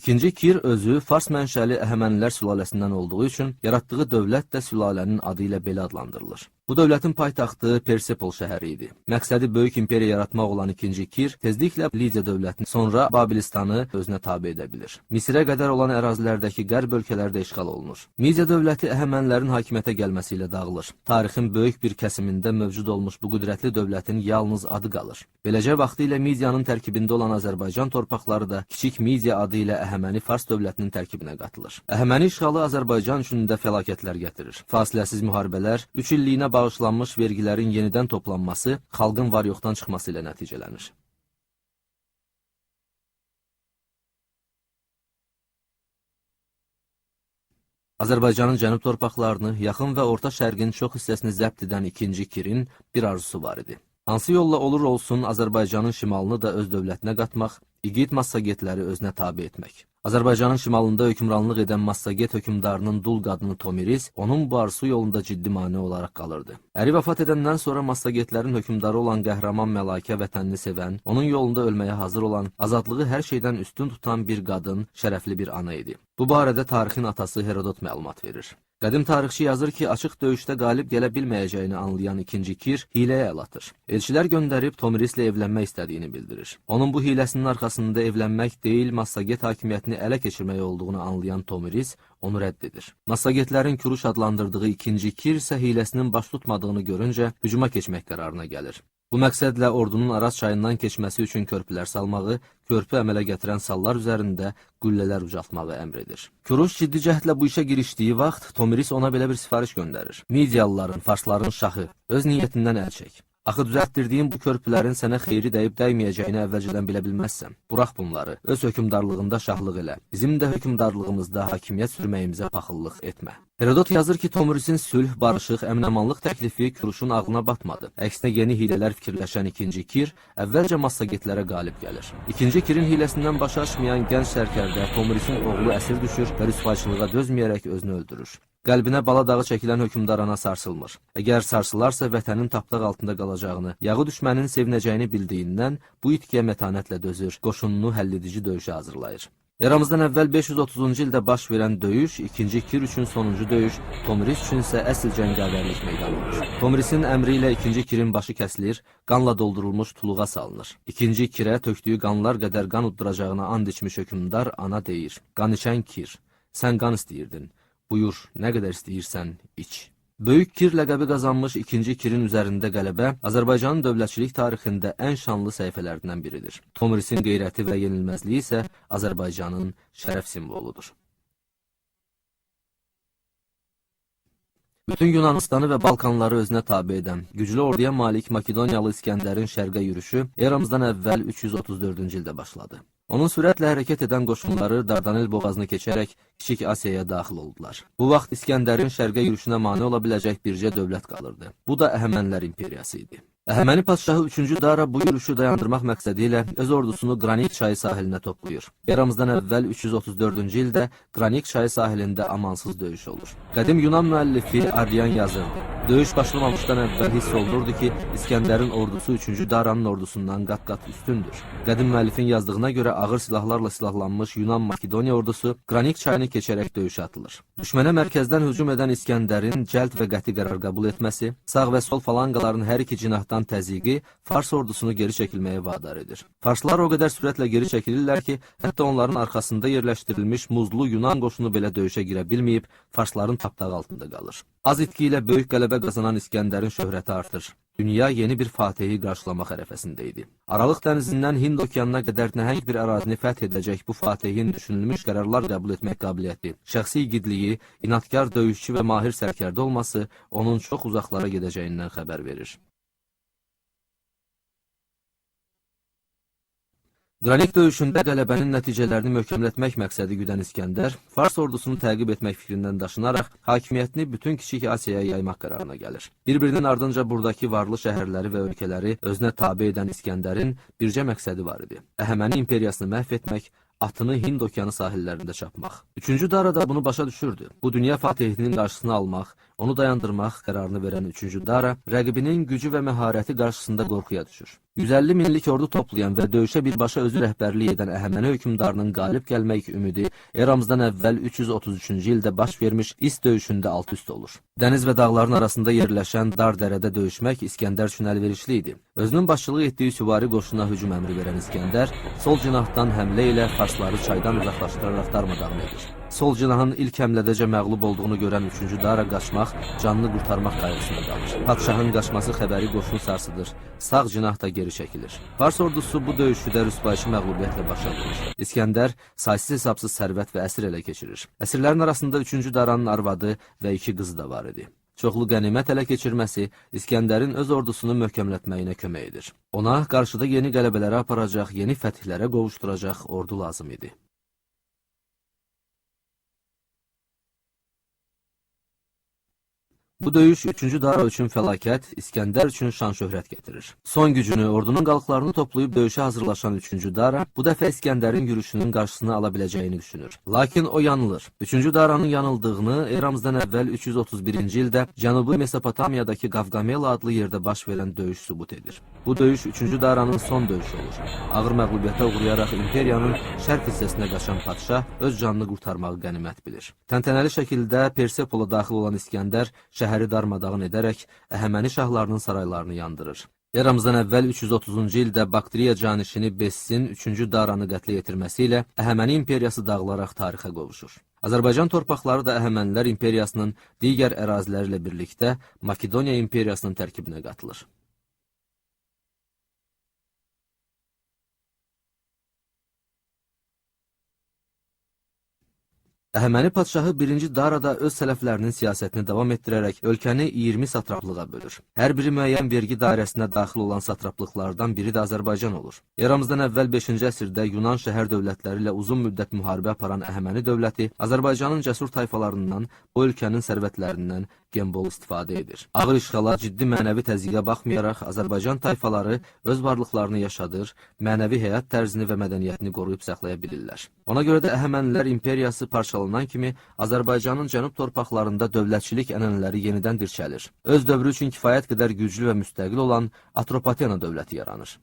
İkinci Kir özü Fars mənşəli Əhəmənilər sülaləsindən olduğu üçün yaratdığı dövlət də sülalənin adı ilə belə adlandırılır. Bu dövlətin paytaxtı Persepol şəhəri idi. Məqsədi böyük imperiya yaratmaq olan ikinci Kir tezliklə Lidiya dövlətini, sonra Babilistanı özünə tabe edə bilir. Misirə qədər olan ərazilərdəki qərb ölkələr də işğal olunur. Midiya dövləti Əhəmənilərin hakimiyyətə gəlməsi ilə dağılır. Tarixin böyük bir kəsimində mövcud olmuş bu qüdrətli dövlətin yalnız adı qalır. Beləcə vaxtilə Midiyanın tərkibində olan Azərbaycan torpaqları da Kiçik Midiya adı ilə Əhəməni Fars dövlətinin tərkibinə qatılır. Əhəməni işğalı Azərbaycan üçün də fəlakətlər gətirir. Fasiləsiz müharibələr, 3 illiyinə bağışlanmış vergilərin yenidən toplanması, xalqın var-yoxdan çıxması ilə nəticələnir. Azərbaycanın cənub torpaqlarını, yaxın və orta şərqin çox hissəsini zəbt edən ikinci Kirin bir arzusu var idi. Hansı yolla olur olsun Azərbaycanın şimalını da öz dövlətinə qatmaq, İgid Massagetləri özünə tabe etmək. Azərbaycanın şimalında hökmranlıq edən Massaget hökmdarının dul qadını Tomris onun bu arzusu yolunda ciddi mane olaraq qalırdı. Əri vəfat edəndən sonra Massagetlərin hökmdarı olan qəhrəman Məlakə vətənini sevən, onun yolunda ölməyə hazır olan, azadlığı hər şeydən üstün tutan bir qadın, şərəfli bir ana idi. Bu barədə tarixin atası Herodot məlumat verir. Qədim tarixçi yazır ki, açıq döyüşdə qalib gələ bilməyəcəyini anlayan ikinci Kir hiləyə əl atır. Elçilər göndərib Tomrislə evlənmək istədiyini bildirir. Onun bu hiləsinin arxasında evlənmək deyil, Massaget hakimiyyətini ələ keçirmək olduğunu anlayan Tomris onu rədd edir. Massagetlərin Kuruş adlandırdığı ikinci Kir isə hiləsinin baş tutmadığını görüncə hücuma keçmək qərarına gəlir. Bu məqsədlə ordunun Araz çayından keçməsi üçün körpülər salmağı, körpü əmələ gətirən sallar üzərində qüllələr ucaltmağı əmr edir. Kuruş ciddi cəhdlə bu işə girişdiyi vaxt Tomris ona belə bir sifariş göndərir. Midiyalıların, Farsların şahı, öz niyyətindən əl çək. Axı düzəltdirdiyin bu körpülərin sənə xeyri dəyib dəyməyəcəyini əvvəlcədən bilə bilməzsən. Burax bunları, öz hökmdarlığında şahlıq elə. Bizim də hökmdarlığımızda hakimiyyət sürməyimizə paxıllıq etmə. Herodot yazır ki, Tomrisin sülh, barışıq, əmin-amanlıq təklifi Kuruşun ağlına batmadı. Əksinə yeni hilələr fikirləşən ikinci Kir əvvəlcə Massagetlərə qalib gəlir. İkinci Kirin hiləsindən başı açmayan gənc sərkərdə Tomrisin oğlu əsir düşür və rüsvayçılığa dözməyərək özünü öldürür. Qəlbinə bala dağı çəkilən hökmdar ana sarsılmır. Əgər sarsılarsa vətənin tapdaq altında qalacağını, yağı düşmənin sevinəcəyini bildiyindən bu itkiyə mətanətlə dözür, qoşununu həlledici döyüşə hazırlayır. Eramızdan əvvəl 530-cu ildə baş verən döyüş, ikinci Kir üçün sonuncu döyüş, Tomris üçün isə əsl cəngavərlik meydanı olur. Tomrisin əmri ilə ikinci Kirin başı kəsilir, qanla doldurulmuş tuluğa salınır. İkinci Kirə tökdüyü qanlar qədər qan udduracağına and içmiş hökmdar ana deyir: "Qan içən Kir, sən qan istəyirdin. Buyur, nə qədər istəyirsən, iç." Böyük Kir ləqəbi qazanmış ikinci Kirin üzərində qələbə Azərbaycanın dövlətçilik tarixində ən şanlı səhifələrdən biridir. Tomrisin qeyrəti və yenilməzliyi isə Azərbaycanın şərəf simvoludur. Bütün Yunanistanı və Balkanları özünə tabe edən, güclü orduya malik Makedoniyalı İskəndərin şərqə yürüşü eramızdan əvvəl 334-cü ildə başladı. Onun sürətlə hərəkət edən qoşunları Dardanel boğazını keçərək Kiçik Asiyaya daxil oldular. Bu vaxt İskəndərin şərqə yürüşünə mane ola biləcək bircə dövlət qalırdı. Bu da Əhəmənilər imperiyası idi. Əhəməni padşahı 3-cü Dara bu yürüşü dayandırmaq məqsədi ilə öz ordusunu Qranik çayı sahilinə toplayır. Eramızdan əvvəl 334-cü ildə Qranik çayı sahilində amansız döyüş olur. Qədim Yunan müəllifi Arrian yazır: "Döyüş başlamamışdan əvvəl hiss olunurdu ki, İskəndərin ordusu 3-cü Daranın ordusundan qat-qat üstündür." Qədim müəllifin yazdığına görə ağır silahlarla silahlanmış Yunan Makedoniya ordusu Qranik çayını keçərək döyüşə atılır. Düşmənə mərkəzdən hücum edən İskəndərin cəld və qəti qərar qəbul etməsi, sağ və sol falanqaların hər iki cinahdan təzyiqi Fars ordusunu geri çəkilməyə vadar edir. Farslar o qədər sürətlə geri çəkilirlər ki, hətta onların arxasında yerləşdirilmiş muzlu Yunan qoşunu belə döyüşə girə bilməyib, Farsların tapdağı altında qalır. Az itki ilə böyük qələbə qazanan İskəndərin şöhrəti artır. Dünya yeni bir fatehi qarşılamaq ərəfəsində idi. Aralıq dənizindən Hind okeanına qədər nəhəng bir ərazini fəth edəcək bu fatehin düşünülmüş qərarlar qəbul etmək qabiliyyəti, şəxsi igidliyi, inadkar döyüşçü və mahir sərkərdə olması onun çox uzaqlara gedəcəyindən xəbər verir. Qranik döyüşündə qələbənin nəticələrini möhkəmlətmək məqsədi güdən İskəndər, Fars ordusunu təqib etmək fikrindən daşınaraq hakimiyyətini bütün Kiçik Asiyaya yaymaq qərarına gəlir. Bir-birinin ardınca buradakı varlı şəhərləri və ölkələri özünə tabe edən İskəndərin bircə məqsədi var idi: Əhəməni imperiyasını məhv etmək, atını Hind okeanı sahillərində çapmaq. 3-cü Dara da bunu başa düşürdü. Bu dünya fatihinin qarşısını almaq, onu dayandırmaq qərarını verən 3-cü Dara rəqibinin gücü və məharəti qarşısında qorxuya düşür. 150 minlik ordu toplayan və döyüşə birbaşa özü rəhbərlik edən Əhəməni hökmdarının qalib gəlmək ümidi eramızdan əvvəl 333-cü ildə baş vermiş İs döyüşündə alt-üst olur. Dəniz və dağların arasında yerləşən dar dərədə döyüşmək İskəndər üçün əlverişli idi. Özünün başçılıq etdiyi süvari qoşuna hücum əmri verən İskəndər sol cinahdan həmlə ilə farsları çaydan uzaqlaşdıraraq darmadağın edir. Sol cinahın ilk həmlədəcə məğlub olduğunu görən 3-cü Dara qaçmaq, canını qurtarmaq qayğısına qalır. Padşahın qaçması xəbəri qoşunu sarsıdır. Sağ cinah da geri çəkilir. Fars ordusu bu döyüşüdə rüsvayçı məğlubiyyətlə başa vurur. İskəndər saysız hesabsız sərvət və əsir ələ keçirir. Əsirlərin arasında 3-cü Daranın arvadı və 2 qızı da var idi. Çoxlu qənimət ələ keçirməsi İskəndərin öz ordusunu möhkəmlətməyinə kömək edir. Ona qarşıda yeni qələbələrə aparacaq, yeni fətihlərə qovuşduracaq ordu lazım idi. Bu döyüş 3-cü Dara üçün fəlakət, İskəndər üçün şan-şöhrət gətirir. Son gücünü, ordunun qalıqlarını toplayıb döyüşə hazırlaşan 3-cü Dara bu dəfə İskəndərin yürüşünün qarşısını ala biləcəyini düşünür. Lakin o yanılır. 3-cü Daranın yanıldığını eramızdan əvvəl 331-ci ildə Cənubi Mesopotamiyadakı Qavqamela adlı yerdə baş verən döyüş sübut edir. Bu döyüş 3-cü Daranın son döyüşü olur. Ağır məğlubiyyətə uğrayaraq imperiyanın şərq hissəsinə qaçan padşah öz canını qurtarmağı qənimət bilir. Təntənəli şəkildə Persepola daxil olan İskəndər şəhəri darmadağın edərək Əhəməni şahlarının saraylarını yandırır. Eramızdan əvvəl 330-cu ildə Baktriya canişini Bessin 3-cü Daranı qətlə yetirməsi ilə Əhəməni imperiyası dağılaraq tarixə qovuşur. Azərbaycan torpaqları da Əhəmənilər imperiyasının digər əraziləri ilə birlikdə Makedoniya imperiyasının tərkibinə qatılır. Əhəməni padşahı 1-ci Dara da öz sələflərinin siyasətini davam etdirərək ölkəni 20 satraplığa bölür. Hər biri müəyyən vergi dairəsinə daxil olan satraplıqlardan biri də Azərbaycan olur. Eramızdan əvvəl 5-ci əsrdə Yunan şəhər dövlətləri ilə uzun müddət müharibə aparan Əhəməni dövləti Azərbaycanın cəsur tayfalarından, bu ölkənin sərvətlərindən gembol istifadə edir. Ağır işğala, ciddi mənəvi təzyiqə baxmayaraq Azərbaycan tayfaları öz varlıqlarını yaşadır, mənəvi həyat tərzini və mədəniyyətini qoruyub saxlaya bilirlər. Ona görə də Əhəmənilər imperiyası parçalanan kimi Azərbaycanın cənub torpaqlarında dövlətçilik ənənələri yenidən dirçəlir. Öz dövrü üçün kifayət qədər güclü və müstəqil olan Atropatena dövləti yaranır.